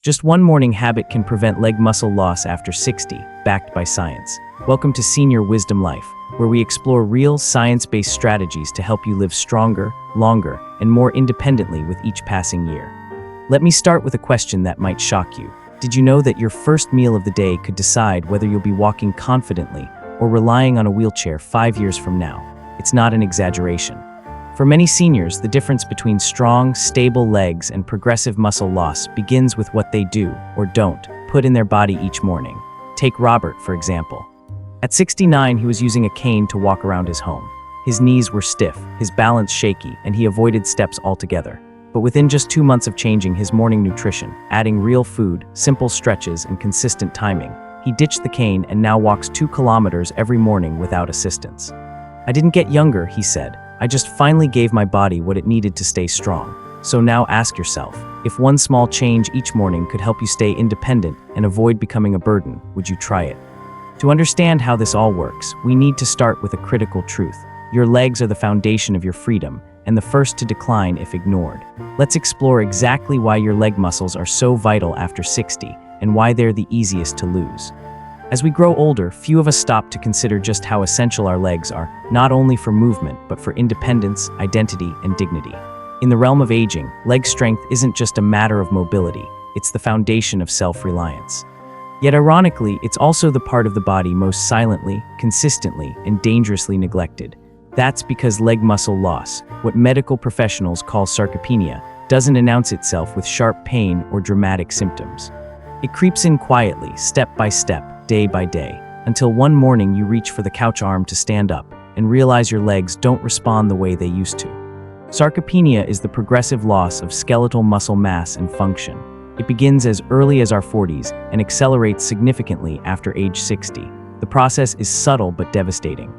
Just one morning habit can prevent leg muscle loss after 60, backed by science. Welcome to Senior Wisdom Life, where we explore real science-based strategies to help you live stronger, longer, and more independently with each passing year. Let me start with a question that might shock you. Did you know that your first meal of the day could decide whether you'll be walking confidently or relying on a wheelchair 5 years from now? It's not an exaggeration. For many seniors, the difference between strong, stable legs and progressive muscle loss begins with what they do, or don't, put in their body each morning. Take Robert, for example. At 69, he was using a cane to walk around his home. His knees were stiff, his balance shaky, and he avoided steps altogether. But within just 2 months of changing his morning nutrition, adding real food, simple stretches, and consistent timing, he ditched the cane and now walks 2 kilometers every morning without assistance. "I didn't get younger," he said. "I just finally gave my body what it needed to stay strong." So now ask yourself, if one small change each morning could help you stay independent and avoid becoming a burden, would you try it? To understand how this all works, we need to start with a critical truth. Your legs are the foundation of your freedom, and the first to decline if ignored. Let's explore exactly why your leg muscles are so vital after 60, and why they're the easiest to lose. As we grow older, few of us stop to consider just how essential our legs are, not only for movement, but for independence, identity, and dignity. In the realm of aging, leg strength isn't just a matter of mobility, it's the foundation of self-reliance. Yet ironically, it's also the part of the body most silently, consistently, and dangerously neglected. That's because leg muscle loss, what medical professionals call sarcopenia, doesn't announce itself with sharp pain or dramatic symptoms. It creeps in quietly, step by step, day by day, until one morning you reach for the couch arm to stand up and realize your legs don't respond the way they used to. Sarcopenia is the progressive loss of skeletal muscle mass and function. It begins as early as our 40s and accelerates significantly after age 60. The process is subtle but devastating.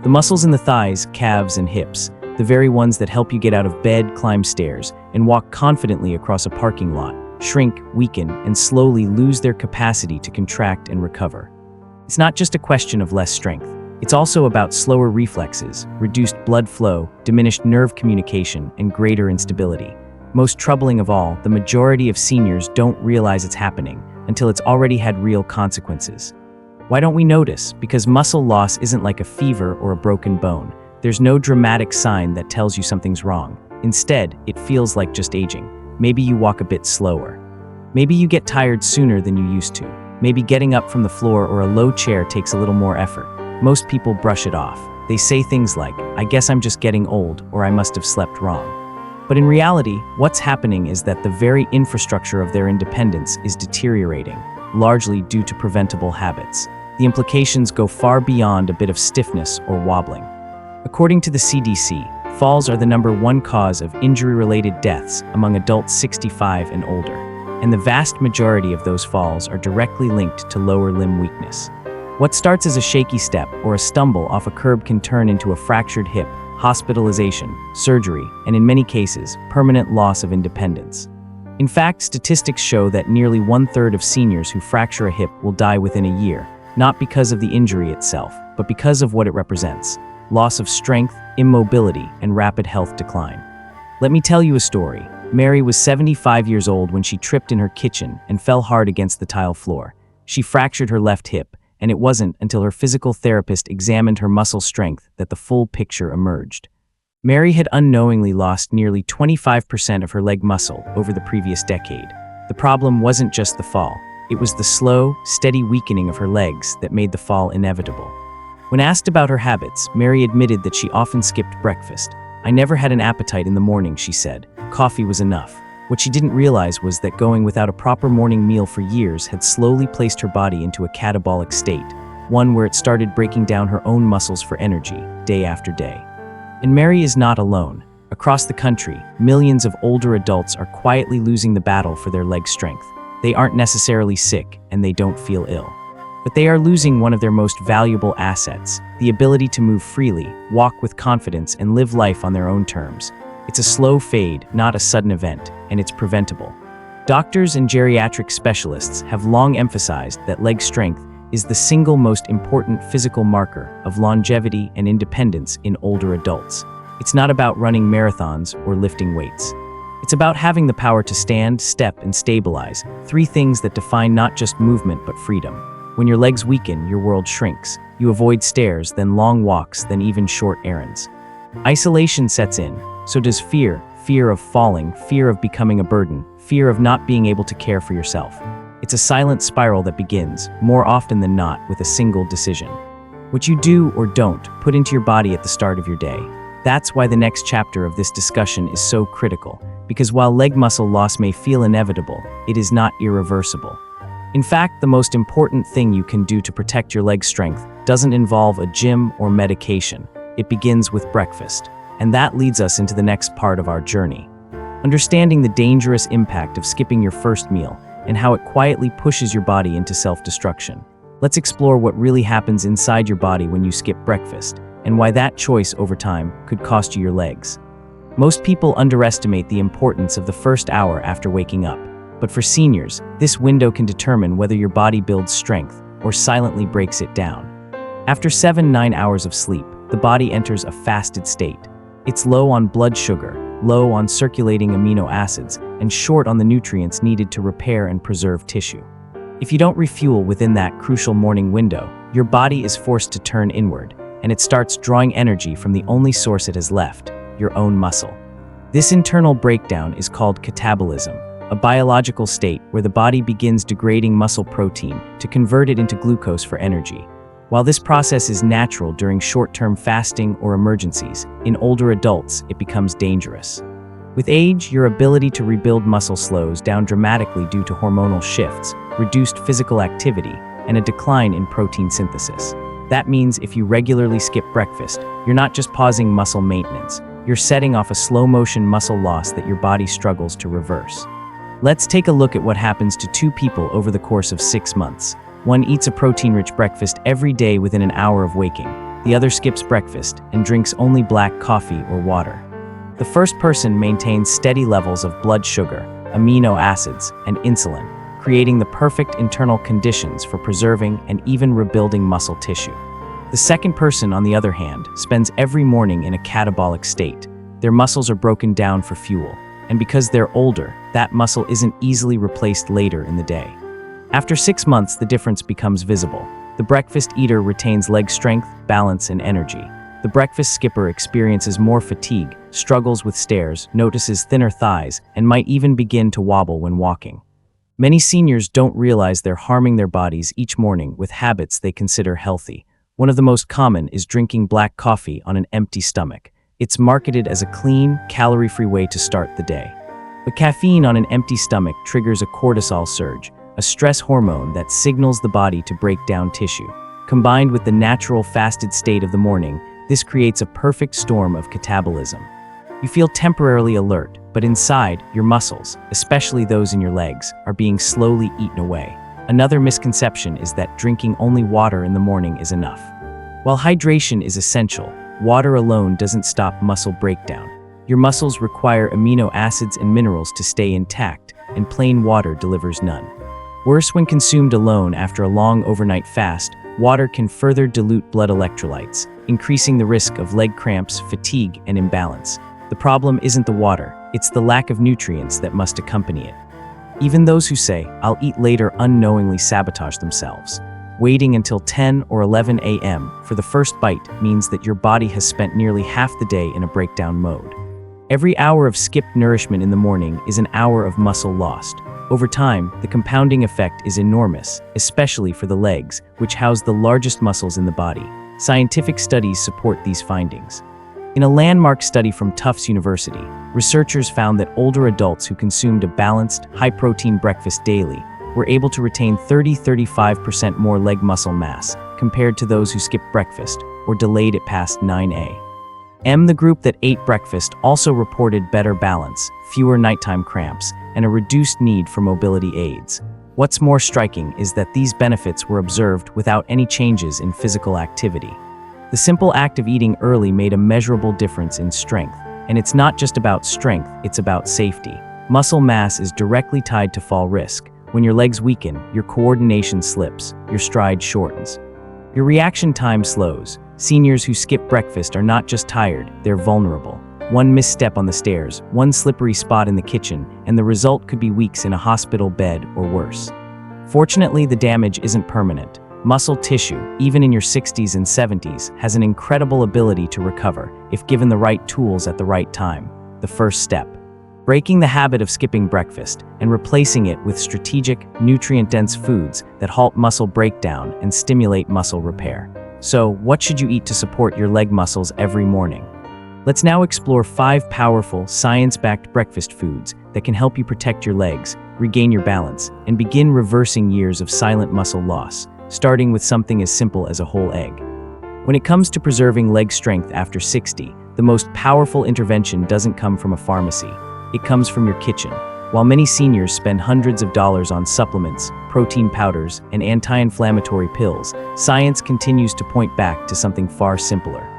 The muscles in the thighs, calves, and hips, the very ones that help you get out of bed, climb stairs, and walk confidently across a parking lot, shrink, weaken, and slowly lose their capacity to contract and recover. It's not just a question of less strength. It's also about slower reflexes, reduced blood flow, diminished nerve communication, and greater instability. Most troubling of all, the majority of seniors don't realize it's happening until it's already had real consequences. Why don't we notice? Because muscle loss isn't like a fever or a broken bone. There's no dramatic sign that tells you something's wrong. Instead, it feels like just aging. Maybe you walk a bit slower. Maybe you get tired sooner than you used to. Maybe getting up from the floor or a low chair takes a little more effort. Most people brush it off. They say things like, "I guess I'm just getting old," or "I must have slept wrong." But in reality, what's happening is that the very infrastructure of their independence is deteriorating, largely due to preventable habits. The implications go far beyond a bit of stiffness or wobbling. According to the CDC, falls are the #1 cause of injury-related deaths among adults 65 and older, and the vast majority of those falls are directly linked to lower limb weakness. What starts as a shaky step or a stumble off a curb can turn into a fractured hip, hospitalization, surgery, and in many cases, permanent loss of independence. In fact, statistics show that nearly 1/3 of seniors who fracture a hip will die within a year, not because of the injury itself, but because of what it represents: loss of strength, immobility, and rapid health decline. Let me tell you a story. Mary was 75 years old when she tripped in her kitchen and fell hard against the tile floor. She fractured her left hip, and it wasn't until her physical therapist examined her muscle strength that the full picture emerged. Mary had unknowingly lost nearly 25% of her leg muscle over the previous decade. The problem wasn't just the fall. It was the slow, steady weakening of her legs that made the fall inevitable. When asked about her habits, Mary admitted that she often skipped breakfast. "I never had an appetite in the morning," she said. "Coffee was enough." What she didn't realize was that going without a proper morning meal for years had slowly placed her body into a catabolic state, one where it started breaking down her own muscles for energy, day after day. And Mary is not alone. Across the country, millions of older adults are quietly losing the battle for their leg strength. They aren't necessarily sick, and they don't feel ill. But they are losing one of their most valuable assets, the ability to move freely, walk with confidence, and live life on their own terms. It's a slow fade, not a sudden event, and it's preventable. Doctors and geriatric specialists have long emphasized that leg strength is the single most important physical marker of longevity and independence in older adults. It's not about running marathons or lifting weights. It's about having the power to stand, step, and stabilize, three things that define not just movement but freedom. When your legs weaken, your world shrinks. You avoid stairs, then long walks, then even short errands. Isolation sets in. So does fear. Fear of falling, fear of becoming a burden, fear of not being able to care for yourself. It's a silent spiral that begins, more often than not, with a single decision. What you do or don't put into your body at the start of your day. That's why the next chapter of this discussion is so critical, because while leg muscle loss may feel inevitable, it is not irreversible. In fact, the most important thing you can do to protect your leg strength doesn't involve a gym or medication. It begins with breakfast. And that leads us into the next part of our journey. Understanding the dangerous impact of skipping your first meal and how it quietly pushes your body into self-destruction. Let's explore what really happens inside your body when you skip breakfast, and why that choice over time could cost you your legs. Most people underestimate the importance of the first hour after waking up, but for seniors, this window can determine whether your body builds strength or silently breaks it down. After 7-9 hours of sleep, the body enters a fasted state. It's low on blood sugar, low on circulating amino acids, and short on the nutrients needed to repair and preserve tissue. If you don't refuel within that crucial morning window, your body is forced to turn inward, and it starts drawing energy from the only source it has left, your own muscle. This internal breakdown is called catabolism, a biological state where the body begins degrading muscle protein to convert it into glucose for energy. While this process is natural during short-term fasting or emergencies, in older adults it becomes dangerous. With age, your ability to rebuild muscle slows down dramatically due to hormonal shifts, reduced physical activity, and a decline in protein synthesis. That means if you regularly skip breakfast, you're not just pausing muscle maintenance, you're setting off a slow-motion muscle loss that your body struggles to reverse. Let's take a look at what happens to two people over the course of 6 months. One eats a protein-rich breakfast every day within an hour of waking. The other skips breakfast and drinks only black coffee or water. The first person maintains steady levels of blood sugar, amino acids, and insulin, creating the perfect internal conditions for preserving and even rebuilding muscle tissue. The second person, on the other hand, spends every morning in a catabolic state. Their muscles are broken down for fuel, and because they're older, that muscle isn't easily replaced later in the day. After 6 months, the difference becomes visible. The breakfast eater retains leg strength, balance, and energy. The breakfast skipper experiences more fatigue, struggles with stairs, notices thinner thighs, and might even begin to wobble when walking. Many seniors don't realize they're harming their bodies each morning with habits they consider healthy. One of the most common is drinking black coffee on an empty stomach. It's marketed as a clean, calorie-free way to start the day. But caffeine on an empty stomach triggers a cortisol surge, a stress hormone that signals the body to break down tissue. Combined with the natural fasted state of the morning, this creates a perfect storm of catabolism. You feel temporarily alert, but inside, your muscles, especially those in your legs, are being slowly eaten away. Another misconception is that drinking only water in the morning is enough. While hydration is essential, water alone doesn't stop muscle breakdown. Your muscles require amino acids and minerals to stay intact, and plain water delivers none. Worse, when consumed alone after a long overnight fast, water can further dilute blood electrolytes, increasing the risk of leg cramps, fatigue, and imbalance. The problem isn't the water, it's the lack of nutrients that must accompany it. Even those who say, "I'll eat later," unknowingly sabotage themselves. Waiting until 10 or 11 a.m. for the first bite means that your body has spent nearly half the day in a breakdown mode. Every hour of skipped nourishment in the morning is an hour of muscle lost. Over time, the compounding effect is enormous, especially for the legs, which house the largest muscles in the body. Scientific studies support these findings. In a landmark study from Tufts University, researchers found that older adults who consumed a balanced, high-protein breakfast daily were able to retain 30–35% more leg muscle mass compared to those who skipped breakfast or delayed it past 9 a.m. The group that ate breakfast also reported better balance, fewer nighttime cramps, and a reduced need for mobility aids. What's more striking is that these benefits were observed without any changes in physical activity. The simple act of eating early made a measurable difference in strength, and it's not just about strength, it's about safety. Muscle mass is directly tied to fall risk. When your legs weaken, your coordination slips, your stride shortens. Your reaction time slows. Seniors who skip breakfast are not just tired, they're vulnerable. One misstep on the stairs, one slippery spot in the kitchen, and the result could be weeks in a hospital bed or worse. Fortunately, the damage isn't permanent. Muscle tissue, even in your 60s and 70s, has an incredible ability to recover if given the right tools at the right time. The first step: breaking the habit of skipping breakfast and replacing it with strategic, nutrient-dense foods that halt muscle breakdown and stimulate muscle repair. So, what should you eat to support your leg muscles every morning? Let's now explore 5 powerful, science-backed breakfast foods that can help you protect your legs, regain your balance, and begin reversing years of silent muscle loss, starting with something as simple as a whole egg. When it comes to preserving leg strength after 60, the most powerful intervention doesn't come from a pharmacy. It comes from your kitchen. While many seniors spend hundreds of dollars on supplements, protein powders, and anti-inflammatory pills, science continues to point back to something far simpler.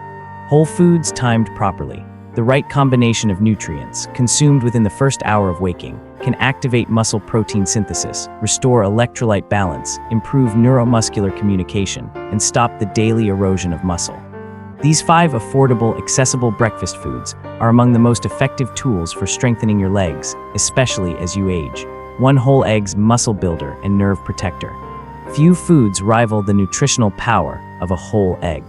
Whole foods timed properly. The right combination of nutrients, consumed within the first hour of waking, can activate muscle protein synthesis, restore electrolyte balance, improve neuromuscular communication, and stop the daily erosion of muscle. These 5 affordable, accessible breakfast foods are among the most effective tools for strengthening your legs, especially as you age. 1 whole egg's muscle builder and nerve protector. Few foods rival the nutritional power of a whole egg.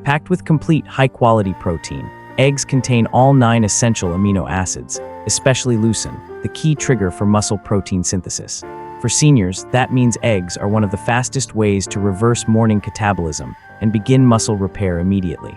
Packed with complete, high-quality protein, eggs contain all 9 essential amino acids, especially leucine, the key trigger for muscle protein synthesis. For seniors, that means eggs are one of the fastest ways to reverse morning catabolism and begin muscle repair immediately.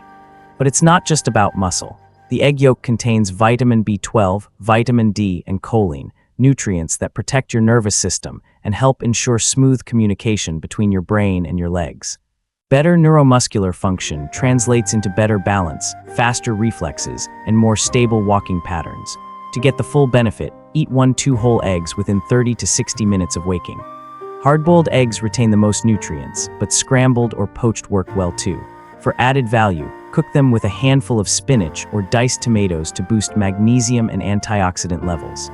But it's not just about muscle. The egg yolk contains vitamin B12, vitamin D, and choline, nutrients that protect your nervous system and help ensure smooth communication between your brain and your legs. Better neuromuscular function translates into better balance, faster reflexes, and more stable walking patterns. To get the full benefit, eat 1-2 whole eggs within 30 to 60 minutes of waking. Hard-boiled eggs retain the most nutrients, but scrambled or poached work well too. For added value, cook them with a handful of spinach or diced tomatoes to boost magnesium and antioxidant levels.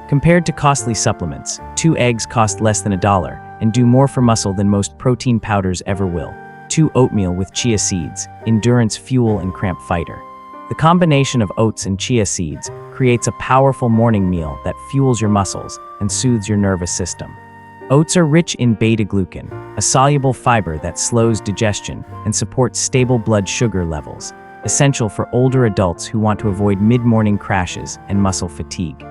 Compared to costly supplements, 2 eggs cost less than $1 and do more for muscle than most protein powders ever will. 2 oatmeal with chia seeds, endurance fuel and cramp fighter. The combination of oats and chia seeds creates a powerful morning meal that fuels your muscles and soothes your nervous system. Oats are rich in beta-glucan, a soluble fiber that slows digestion and supports stable blood sugar levels, essential for older adults who want to avoid mid-morning crashes and muscle fatigue.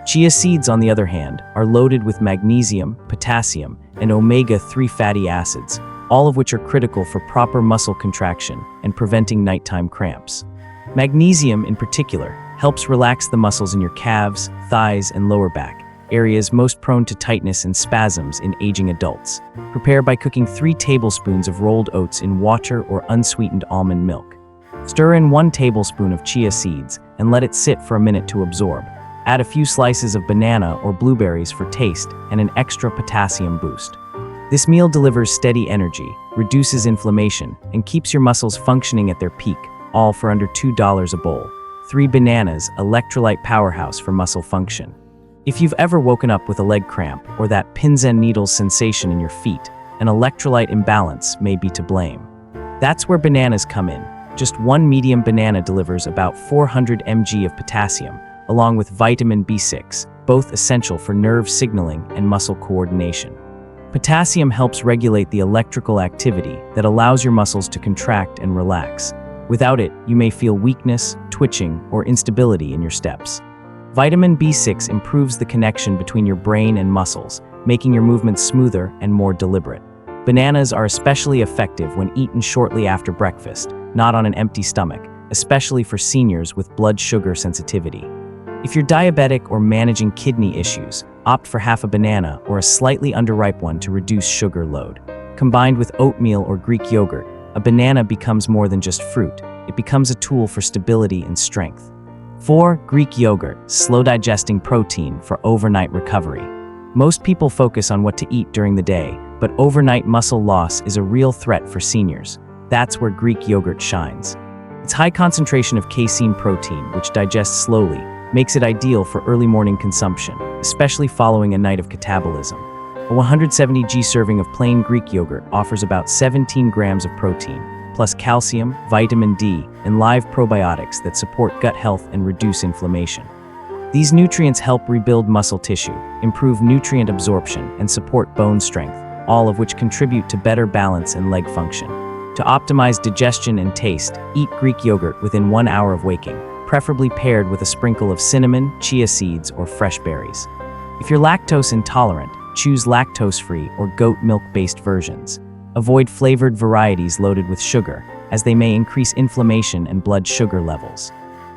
Chia seeds, on the other hand, are loaded with magnesium, potassium, and omega-3 fatty acids, all of which are critical for proper muscle contraction and preventing nighttime cramps. Magnesium, in particular, helps relax the muscles in your calves, thighs, and lower back, areas most prone to tightness and spasms in aging adults. Prepare by cooking 3 tablespoons of rolled oats in water or unsweetened almond milk. Stir in 1 tablespoon of chia seeds and let it sit for a minute to absorb. Add a few slices of banana or blueberries for taste and an extra potassium boost. This meal delivers steady energy, reduces inflammation, and keeps your muscles functioning at their peak, all for under $2 a bowl. 3 bananas, electrolyte powerhouse for muscle function. If you've ever woken up with a leg cramp or that pins and needles sensation in your feet, an electrolyte imbalance may be to blame. That's where bananas come in. Just 1 medium banana delivers about 400 mg of potassium, along with vitamin B6, both essential for nerve signaling and muscle coordination. Potassium helps regulate the electrical activity that allows your muscles to contract and relax. Without it, you may feel weakness, twitching, or instability in your steps. Vitamin B6 improves the connection between your brain and muscles, making your movements smoother and more deliberate. Bananas are especially effective when eaten shortly after breakfast, not on an empty stomach, especially for seniors with blood sugar sensitivity. If you're diabetic or managing kidney issues, opt for half a banana or a slightly underripe one to reduce sugar load. Combined with oatmeal or Greek yogurt, a banana becomes more than just fruit. It becomes a tool for stability and strength. 4. Greek yogurt, slow-digesting protein for overnight recovery. Most people focus on what to eat during the day, but overnight muscle loss is a real threat for seniors. That's where Greek yogurt shines. Its high concentration of casein protein, which digests slowly, makes it ideal for early morning consumption, especially following a night of catabolism. A 170 g serving of plain Greek yogurt offers about 17 grams of protein, plus calcium, vitamin D, and live probiotics that support gut health and reduce inflammation. These nutrients help rebuild muscle tissue, improve nutrient absorption, and support bone strength, all of which contribute to better balance and leg function. To optimize digestion and taste, eat Greek yogurt within 1 hour of waking, preferably paired with a sprinkle of cinnamon, chia seeds, or fresh berries. If you're lactose intolerant, choose lactose-free or goat milk-based versions. Avoid flavored varieties loaded with sugar, as they may increase inflammation and blood sugar levels.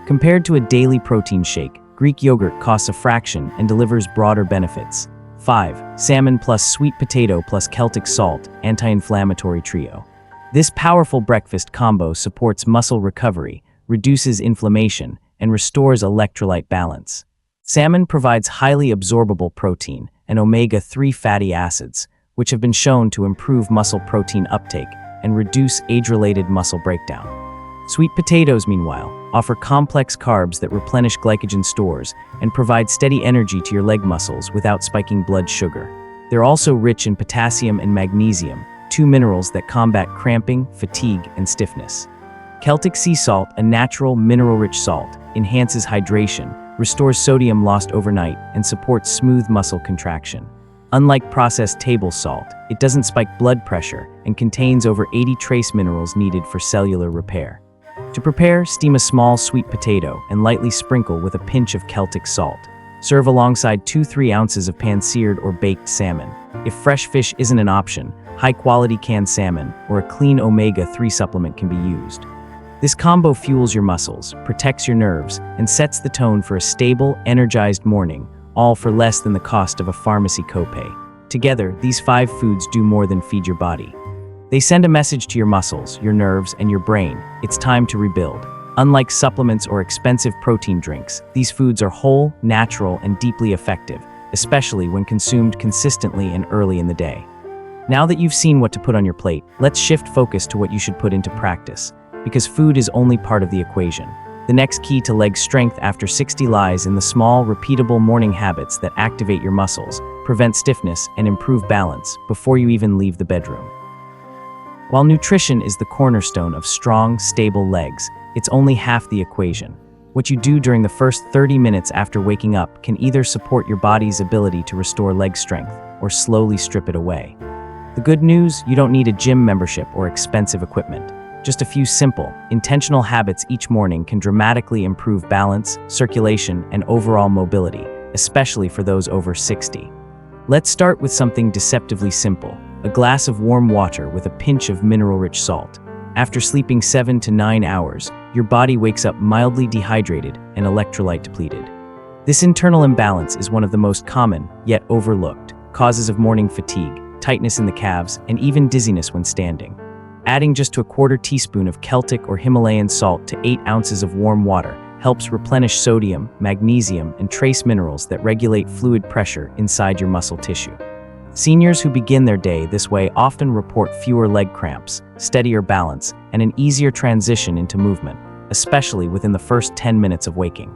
Compared to a daily protein shake, Greek yogurt costs a fraction and delivers broader benefits. 5. Salmon plus sweet potato plus Celtic salt, anti-inflammatory trio. This powerful breakfast combo supports muscle recovery, reduces inflammation, and restores electrolyte balance. Salmon provides highly absorbable protein and omega-3 fatty acids, which have been shown to improve muscle protein uptake and reduce age-related muscle breakdown. Sweet potatoes, meanwhile, offer complex carbs that replenish glycogen stores and provide steady energy to your leg muscles without spiking blood sugar. They're also rich in potassium and magnesium, two minerals that combat cramping, fatigue, and stiffness. Celtic sea salt, a natural, mineral-rich salt, enhances hydration, restores sodium lost overnight, and supports smooth muscle contraction. Unlike processed table salt, it doesn't spike blood pressure and contains over 80 trace minerals needed for cellular repair. To prepare, steam a small sweet potato and lightly sprinkle with a pinch of Celtic salt. Serve alongside 2-3 ounces of pan-seared or baked salmon. If fresh fish isn't an option, high-quality canned salmon or a clean omega-3 supplement can be used. This combo fuels your muscles, protects your nerves, and sets the tone for a stable, energized morning, all for less than the cost of a pharmacy copay. Together, these 5 foods do more than feed your body. They send a message to your muscles, your nerves, and your brain. It's time to rebuild. Unlike supplements or expensive protein drinks, these foods are whole, natural, and deeply effective, especially when consumed consistently and early in the day. Now that you've seen what to put on your plate, let's shift focus to what you should put into practice, because food is only part of the equation. The next key to leg strength after 60 lies in the small, repeatable morning habits that activate your muscles, prevent stiffness, and improve balance before you even leave the bedroom. While nutrition is the cornerstone of strong, stable legs, it's only half the equation. What you do during the first 30 minutes after waking up can either support your body's ability to restore leg strength or slowly strip it away. The good news, you don't need a gym membership or expensive equipment. Just a few simple, intentional habits each morning can dramatically improve balance, circulation, and overall mobility, especially for those over 60. Let's start with something deceptively simple: a glass of warm water with a pinch of mineral-rich salt. After sleeping 7 to 9 hours, your body wakes up mildly dehydrated and electrolyte depleted. This internal imbalance is one of the most common, yet overlooked, causes of morning fatigue, tightness in the calves, and even dizziness when standing. Adding just to a quarter teaspoon of Celtic or Himalayan salt to 8 ounces of warm water helps replenish sodium, magnesium, and trace minerals that regulate fluid pressure inside your muscle tissue. Seniors who begin their day this way often report fewer leg cramps, steadier balance, and an easier transition into movement, especially within the first 10 minutes of waking.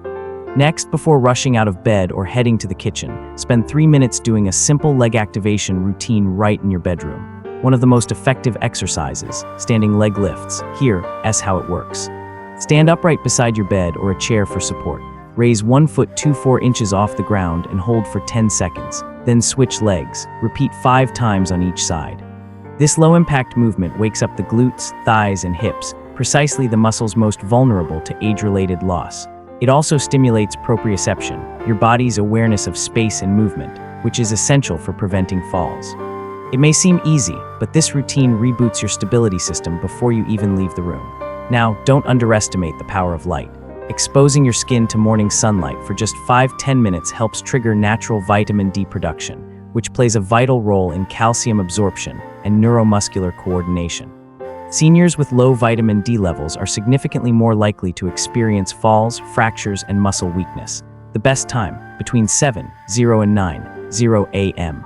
Next, before rushing out of bed or heading to the kitchen, spend 3 minutes doing a simple leg activation routine right in your bedroom. One of the most effective exercises, standing leg lifts. Here is how it works. Stand upright beside your bed or a chair for support. Raise 1 foot 4 inches off the ground and hold for 10 seconds. Then switch legs. Repeat 5 times on each side. This low-impact movement wakes up the glutes, thighs, and hips, precisely the muscles most vulnerable to age-related loss. It also stimulates proprioception, your body's awareness of space and movement, which is essential for preventing falls. It may seem easy, but this routine reboots your stability system before you even leave the room. Now, don't underestimate the power of light. Exposing your skin to morning sunlight for just 5-10 minutes helps trigger natural vitamin D production, which plays a vital role in calcium absorption and neuromuscular coordination. Seniors with low vitamin D levels are significantly more likely to experience falls, fractures, and muscle weakness. The best time, between 7:00 and 9:00 a.m.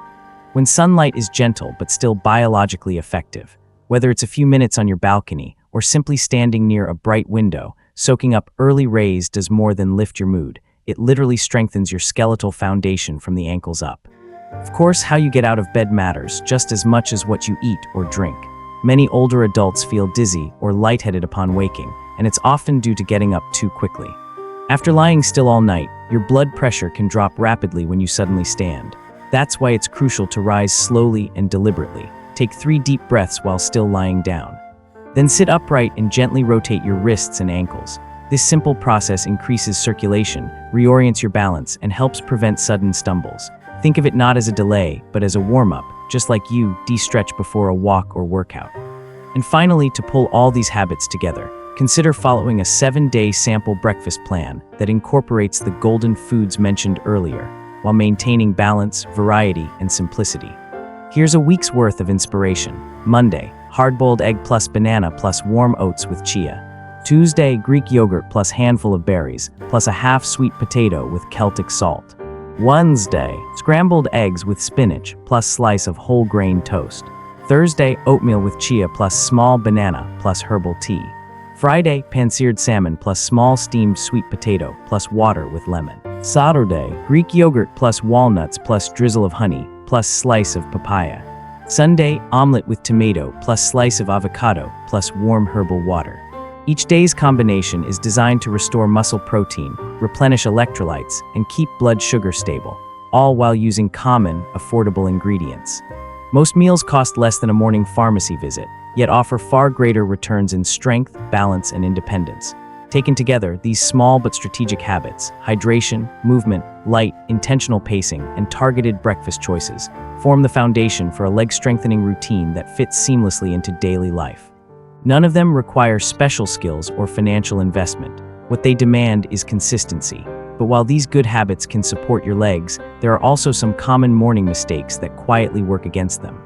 When sunlight is gentle but still biologically effective. Whether it's a few minutes on your balcony or simply standing near a bright window, soaking up early rays does more than lift your mood. It literally strengthens your skeletal foundation from the ankles up. Of course, how you get out of bed matters just as much as what you eat or drink. many older adults feel dizzy or lightheaded upon waking, and it's often due to getting up too quickly. After lying still all night, your blood pressure can drop rapidly when you suddenly stand. That's why it's crucial to rise slowly and deliberately. Take 3 deep breaths while still lying down. Then sit upright and gently rotate your wrists and ankles. This simple process increases circulation, reorients your balance, and helps prevent sudden stumbles. Think of it not as a delay, but as a warm-up, just like you de-stretch before a walk or workout. And finally, to pull all these habits together, consider following a 7-day sample breakfast plan that incorporates the golden foods mentioned earlier, while maintaining balance, variety, and simplicity. Here's a week's worth of inspiration. Monday, hard-boiled egg plus banana plus warm oats with chia. Tuesday, Greek yogurt plus handful of berries, plus a half sweet potato with Celtic salt. Wednesday, scrambled eggs with spinach plus slice of whole grain toast. Thursday, oatmeal with chia plus small banana plus herbal tea. Friday, pan-seared salmon plus small steamed sweet potato plus water with lemon. Saturday, Greek yogurt plus walnuts plus drizzle of honey plus slice of papaya. Sunday, omelet with tomato plus slice of avocado plus warm herbal water. Each day's combination is designed to restore muscle protein, replenish electrolytes, and keep blood sugar stable, all while using common, affordable ingredients. Most meals cost less than a morning pharmacy visit, yet offer far greater returns in strength, balance, and independence. Taken together, these small but strategic habits, hydration, movement, light, intentional pacing, and targeted breakfast choices, form the foundation for a leg-strengthening routine that fits seamlessly into daily life. None of them require special skills or financial investment. What they demand is consistency. But while these good habits can support your legs, there are also some common morning mistakes that quietly work against them.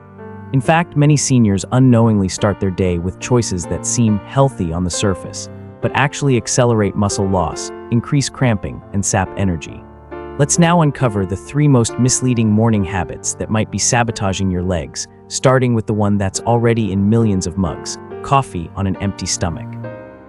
In fact, many seniors unknowingly start their day with choices that seem healthy on the surface, but actually accelerate muscle loss, increase cramping, and sap energy. Let's now uncover the 3 most misleading morning habits that might be sabotaging your legs, starting with the one that's already in millions of mugs: coffee on an empty stomach.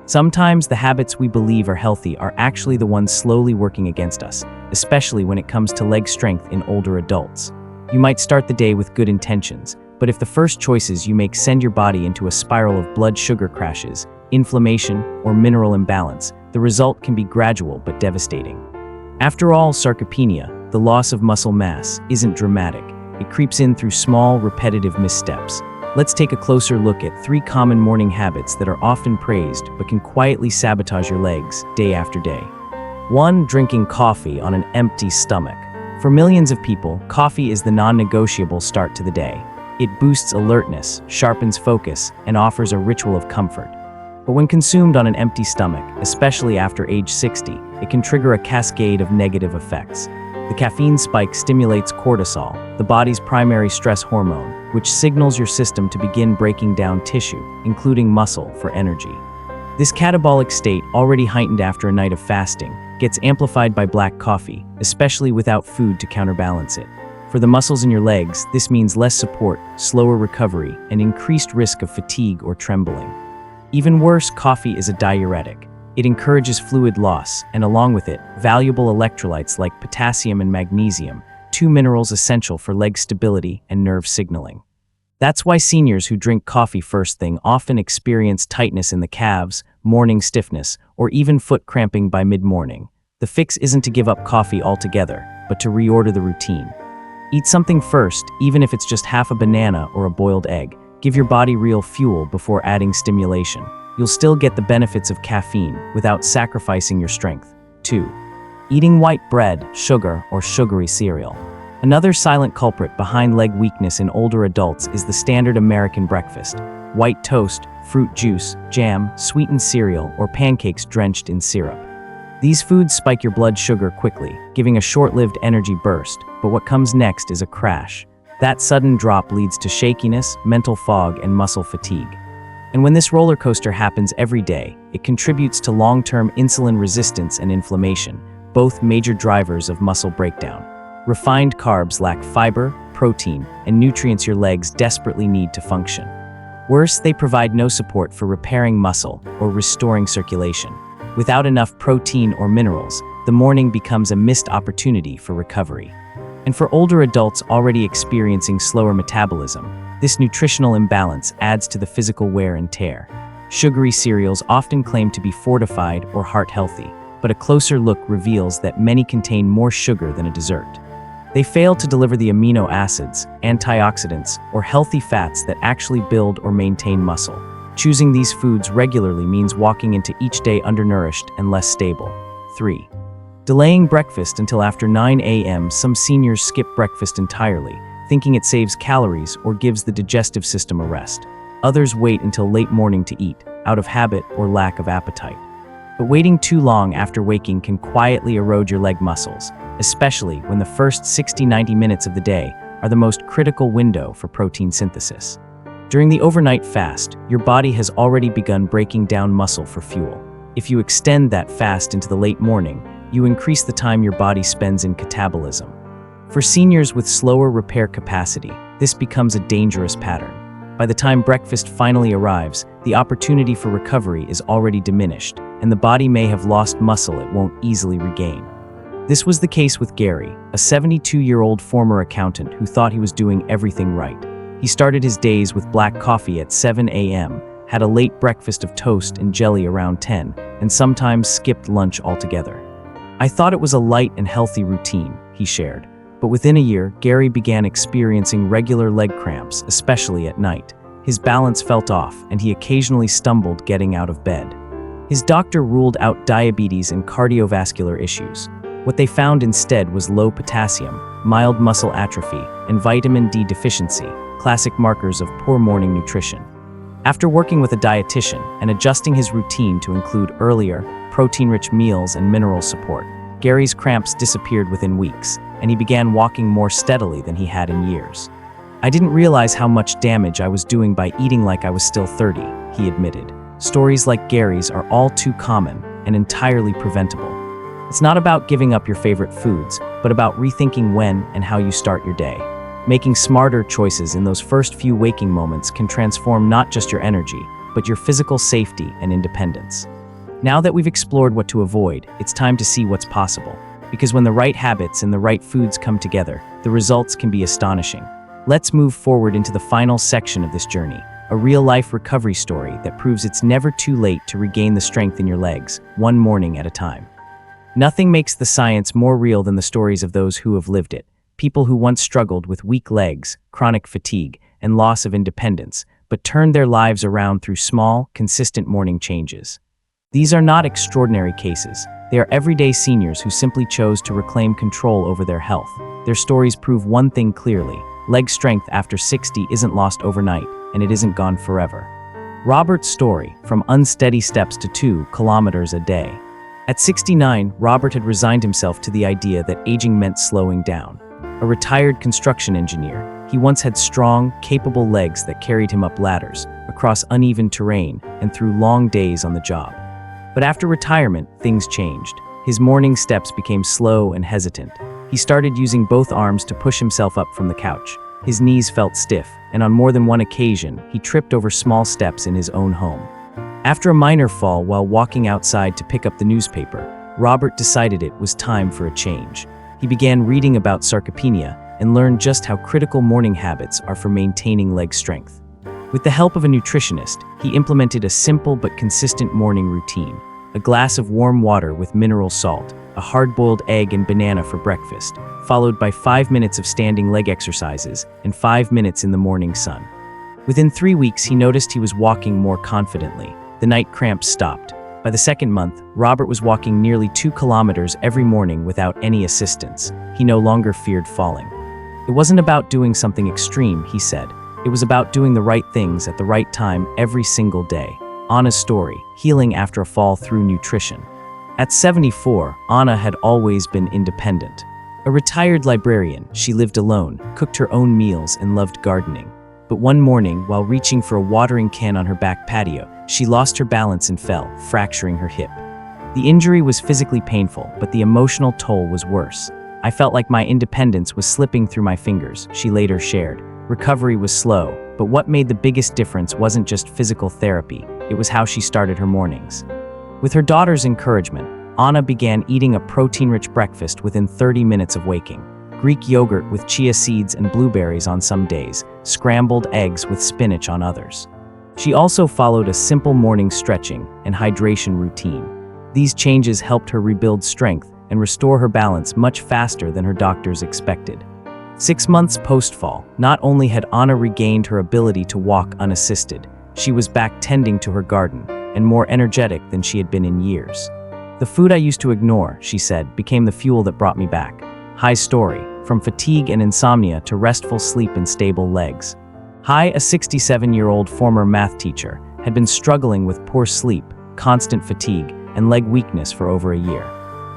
Sometimes the habits we believe are healthy are actually the ones slowly working against us, especially when it comes to leg strength in older adults. You might start the day with good intentions, but if the first choices you make send your body into a spiral of blood sugar crashes, inflammation, or mineral imbalance, the result can be gradual but devastating. After all, sarcopenia, the loss of muscle mass, isn't dramatic. It creeps in through small, repetitive missteps. Let's take a closer look at 3 common morning habits that are often praised but can quietly sabotage your legs day after day. 1. Drinking coffee on an empty stomach. For millions of people, coffee is the non-negotiable start to the day. It boosts alertness, sharpens focus, and offers a ritual of comfort. But when consumed on an empty stomach, especially after age 60, it can trigger a cascade of negative effects. The caffeine spike stimulates cortisol, the body's primary stress hormone, which signals your system to begin breaking down tissue, including muscle, for energy. This catabolic state, already heightened after a night of fasting, gets amplified by black coffee, especially without food to counterbalance it. For the muscles in your legs, this means less support, slower recovery, and increased risk of fatigue or trembling. Even worse, coffee is a diuretic. It encourages fluid loss, and along with it, valuable electrolytes like potassium and magnesium, 2 minerals essential for leg stability and nerve signaling. That's why seniors who drink coffee first thing often experience tightness in the calves, morning stiffness, or even foot cramping by mid-morning. The fix isn't to give up coffee altogether, but to reorder the routine. Eat something first, even if it's just half a banana or a boiled egg. Give your body real fuel before adding stimulation. You'll still get the benefits of caffeine without sacrificing your strength. 2. Eating white bread, sugar, or sugary cereal. Another silent culprit behind leg weakness in older adults is the standard American breakfast: white toast, fruit juice, jam, sweetened cereal, or pancakes drenched in syrup. These foods spike your blood sugar quickly, giving a short-lived energy burst, but what comes next is a crash. That sudden drop leads to shakiness, mental fog, and muscle fatigue. And when this roller coaster happens every day, it contributes to long-term insulin resistance and inflammation, both major drivers of muscle breakdown. Refined carbs lack fiber, protein, and nutrients your legs desperately need to function. Worse, they provide no support for repairing muscle or restoring circulation. Without enough protein or minerals, the morning becomes a missed opportunity for recovery. And for older adults already experiencing slower metabolism, this nutritional imbalance adds to the physical wear and tear. Sugary cereals often claim to be fortified or heart-healthy, but a closer look reveals that many contain more sugar than a dessert. They fail to deliver the amino acids, antioxidants, or healthy fats that actually build or maintain muscle. Choosing these foods regularly means walking into each day undernourished and less stable. 3. Delaying breakfast until after 9 a.m. Some seniors skip breakfast entirely, thinking it saves calories or gives the digestive system a rest. Others wait until late morning to eat, out of habit or lack of appetite. But waiting too long after waking can quietly erode your leg muscles, especially when the first 60-90 minutes of the day are the most critical window for protein synthesis. During the overnight fast, your body has already begun breaking down muscle for fuel. If you extend that fast into the late morning, you increase the time your body spends in catabolism. For seniors with slower repair capacity, this becomes a dangerous pattern. By the time breakfast finally arrives, the opportunity for recovery is already diminished, and the body may have lost muscle it won't easily regain. This was the case with Gary, a 72-year-old former accountant who thought he was doing everything right. He started his days with black coffee at 7 a.m., had a late breakfast of toast and jelly around 10, and sometimes skipped lunch altogether. "I thought it was a light and healthy routine," he shared. But within a year, Gary began experiencing regular leg cramps, especially at night. His balance felt off, and he occasionally stumbled getting out of bed. His doctor ruled out diabetes and cardiovascular issues. What they found instead was low potassium, mild muscle atrophy, and vitamin D deficiency, classic markers of poor morning nutrition. After working with a dietitian and adjusting his routine to include earlier, protein-rich meals and mineral support, Gary's cramps disappeared within weeks, and he began walking more steadily than he had in years. "I didn't realize how much damage I was doing by eating like I was still 30, he admitted. Stories like Gary's are all too common and entirely preventable. It's not about giving up your favorite foods, but about rethinking when and how you start your day. Making smarter choices in those first few waking moments can transform not just your energy, but your physical safety and independence." Now that we've explored what to avoid, it's time to see what's possible. Because when the right habits and the right foods come together, the results can be astonishing. Let's move forward into the final section of this journey, a real-life recovery story that proves it's never too late to regain the strength in your legs, one morning at a time. Nothing makes the science more real than the stories of those who have lived it. People who once struggled with weak legs, chronic fatigue, and loss of independence, but turned their lives around through small, consistent morning changes. These are not extraordinary cases. They are everyday seniors who simply chose to reclaim control over their health. Their stories prove one thing clearly: leg strength after 60 isn't lost overnight, and it isn't gone forever. Robert's story, from unsteady steps to 2 kilometers a day. At 69, Robert had resigned himself to the idea that aging meant slowing down. A retired construction engineer, he once had strong, capable legs that carried him up ladders, across uneven terrain, and through long days on the job. But after retirement, things changed. His morning steps became slow and hesitant. He started using both arms to push himself up from the couch. His knees felt stiff, and on more than one occasion, he tripped over small steps in his own home. After a minor fall while walking outside to pick up the newspaper, Robert decided it was time for a change. He began reading about sarcopenia and learned just how critical morning habits are for maintaining leg strength. With the help of a nutritionist, he implemented a simple but consistent morning routine: a glass of warm water with mineral salt, a hard-boiled egg and banana for breakfast, followed by 5 minutes of standing leg exercises and 5 minutes in the morning sun. Within 3 weeks, he noticed he was walking more confidently. The night cramps stopped. By the second month, Robert was walking nearly 2 kilometers every morning without any assistance. He no longer feared falling. It wasn't about doing something extreme, he said. It was about doing the right things at the right time every single day. Anna's story, healing after a fall through nutrition. At 74, Anna had always been independent. A retired librarian, she lived alone, cooked her own meals, and loved gardening. But one morning, while reaching for a watering can on her back patio, she lost her balance and fell, fracturing her hip. The injury was physically painful, but the emotional toll was worse. "I felt like my independence was slipping through my fingers," she later shared. Recovery was slow, but what made the biggest difference wasn't just physical therapy, it was how she started her mornings. With her daughter's encouragement, Anna began eating a protein-rich breakfast within 30 minutes of waking. Greek yogurt with chia seeds and blueberries on some days, scrambled eggs with spinach on others. She also followed a simple morning stretching and hydration routine. These changes helped her rebuild strength and restore her balance much faster than her doctors expected. 6 months post-fall, not only had Anna regained her ability to walk unassisted, she was back tending to her garden and more energetic than she had been in years. "The food I used to ignore," she said, "became the fuel that brought me back." Hai's story, from fatigue and insomnia to restful sleep and stable legs. Hai, a 67-year-old former math teacher, had been struggling with poor sleep, constant fatigue, and leg weakness for over a year.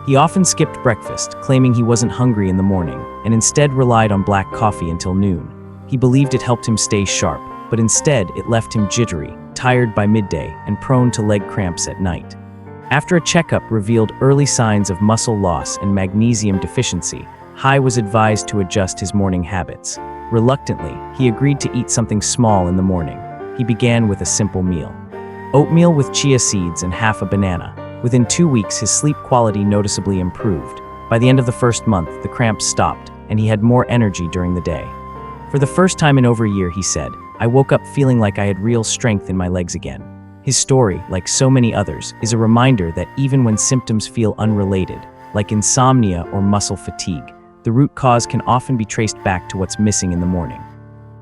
He often skipped breakfast, claiming he wasn't hungry in the morning, and instead relied on black coffee until noon. He believed it helped him stay sharp, but instead it left him jittery, tired by midday, and prone to leg cramps at night. After a checkup revealed early signs of muscle loss and magnesium deficiency, Hai was advised to adjust his morning habits. Reluctantly, he agreed to eat something small in the morning. He began with a simple meal: oatmeal with chia seeds and half a banana. Within 2 weeks, his sleep quality noticeably improved. By the end of the first month, the cramps stopped, and he had more energy during the day. "For the first time in over a year," he said, "I woke up feeling like I had real strength in my legs again." His story, like so many others, is a reminder that even when symptoms feel unrelated, like insomnia or muscle fatigue, the root cause can often be traced back to what's missing in the morning.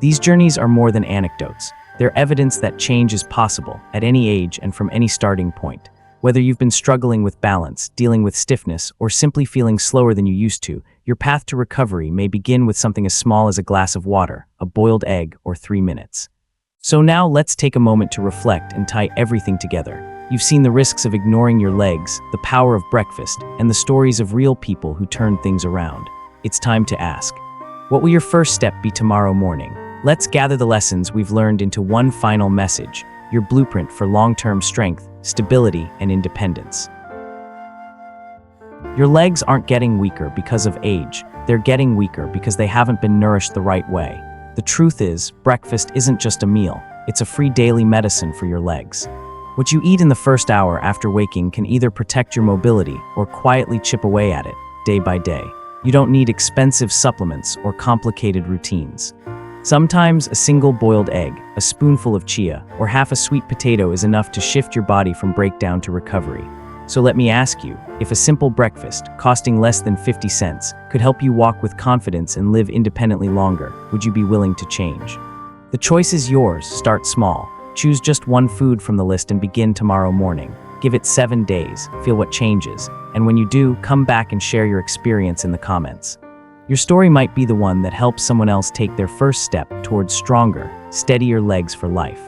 These journeys are more than anecdotes. They're evidence that change is possible at any age and from any starting point. Whether you've been struggling with balance, dealing with stiffness, or simply feeling slower than you used to, your path to recovery may begin with something as small as a glass of water, a boiled egg, or 3 minutes. So now let's take a moment to reflect and tie everything together. You've seen the risks of ignoring your legs, the power of breakfast, and the stories of real people who turned things around. It's time to ask, what will your first step be tomorrow morning? Let's gather the lessons we've learned into one final message, your blueprint for long-term strength, stability, and independence. Your legs aren't getting weaker because of age. They're getting weaker because they haven't been nourished the right way. The truth is, breakfast isn't just a meal. It's a free daily medicine for your legs. What you eat in the first hour after waking can either protect your mobility or quietly chip away at it, day by day. You don't need expensive supplements or complicated routines. Sometimes a single boiled egg, a spoonful of chia, or half a sweet potato is enough to shift your body from breakdown to recovery. So let me ask you, if a simple breakfast, costing less than 50 cents, could help you walk with confidence and live independently longer, would you be willing to change? The choice is yours. Start small. Choose just one food from the list and begin tomorrow morning. Give it 7 days, feel what changes, and when you do, come back and share your experience in the comments. Your story might be the one that helps someone else take their first step towards stronger, steadier legs for life.